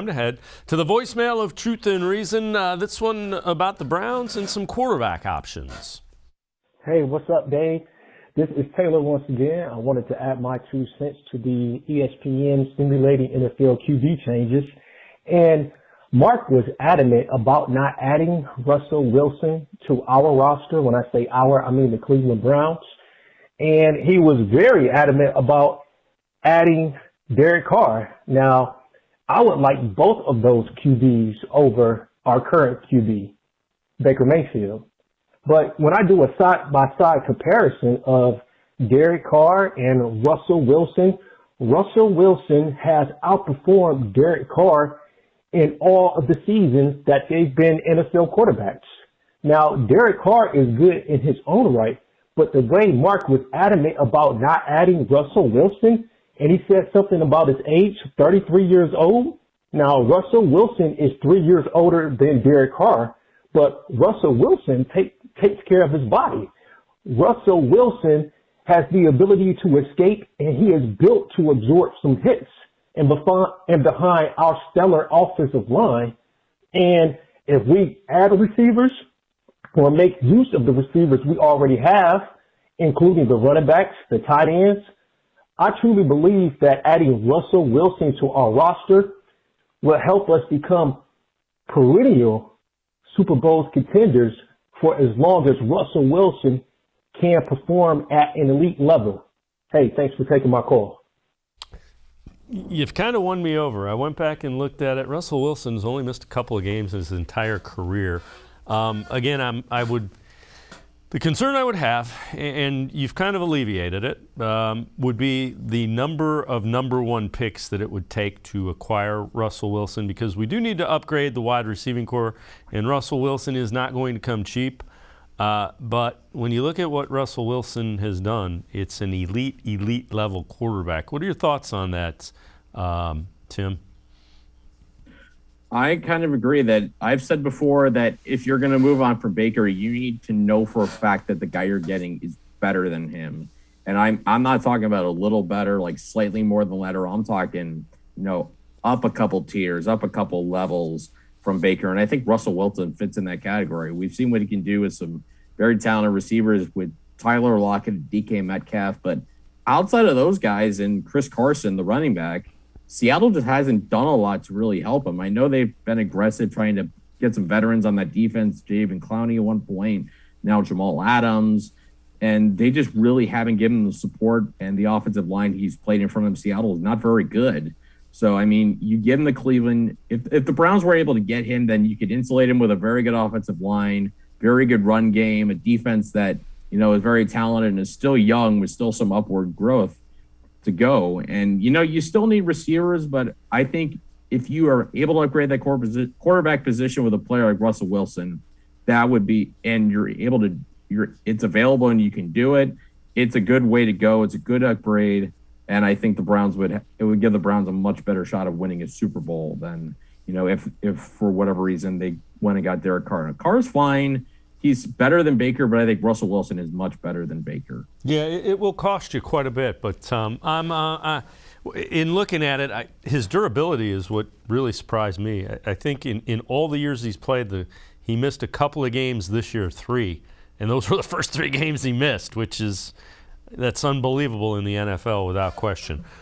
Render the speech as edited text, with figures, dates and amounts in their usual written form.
Time to head to the voicemail of Truth and Reason. This one about the Browns and some quarterback options. Hey, what's up, Dave? This is Taylor once again. I wanted to add my 2 cents to the ESPN simulating NFL QB changes. And Mark was adamant about not adding Russell Wilson to our roster. When I say our, I mean the Cleveland Browns. And he was very adamant about adding Derek Carr. Now, I would like both of those QBs over our current QB, Baker Mayfield. But when I do a side-by-side comparison of Derek Carr and Russell Wilson has outperformed Derek Carr in all of the seasons that they've been NFL quarterbacks. Now, Derek Carr is good in his own right, but the way Mark was adamant about not adding Russell Wilson, and he said something about his age, 33 years old. Now, Russell Wilson is 3 years older than Derek Carr, but Russell Wilson takes care of his body. Russell Wilson has the ability to escape, and he is built to absorb some hits and behind our stellar offensive line. And if we add receivers or make use of the receivers we already have, including the running backs, the tight ends, I truly believe that adding Russell Wilson to our roster will help us become perennial Super Bowl contenders for as long as Russell Wilson can perform at an elite level. Hey, thanks for taking my call. You've kind of won me over. I went back and looked at it. Russell Wilson's only missed a couple of games in his entire career. The concern I would have, and you've kind of alleviated it, would be the number of number one picks that it would take to acquire Russell Wilson, because we do need to upgrade the wide receiving core, and Russell Wilson is not going to come cheap. But when you look at what Russell Wilson has done, it's an elite level quarterback. What are your thoughts on that, Tim? I kind of agree that I've said before that if you're going to move on from Baker, you need to know for a fact that the guy you're getting is better than him. And I'm not talking about a little better, like slightly more than lateral. I'm talking, up a couple tiers, up a couple levels from Baker. And I think Russell Wilson fits in that category. We've seen what he can do with some very talented receivers with Tyler Lockett and DK Metcalf. But outside of those guys and Chris Carson, the running back, Seattle just hasn't done a lot to really help him. I know they've been aggressive trying to get some veterans on that defense, Javen Clowney at one point, now Jamal Adams, and they just really haven't given him the support, and the offensive line he's played in front of Seattle is not very good. So, I mean, you give him to Cleveland. If the Browns were able to get him, then you could insulate him with a very good offensive line, very good run game, a defense that, is very talented and is still young with still some upward growth to go. And, you still need receivers, but I think if you are able to upgrade that quarterback position with a player like Russell Wilson, that would be, and it's available and you can do it. It's a good way to go. It's a good upgrade. And I think it would give the Browns a much better shot of winning a Super Bowl than, if for whatever reason they went and got Derek Carr. Carr's fine. He's better than Baker, but I think Russell Wilson is much better than Baker. Yeah, it will cost you quite a bit, but in looking at it, his durability is what really surprised me. I think in all the years he's played, he missed a couple of games this year, 3, and those were the first 3 games he missed, that's unbelievable in the NFL without question.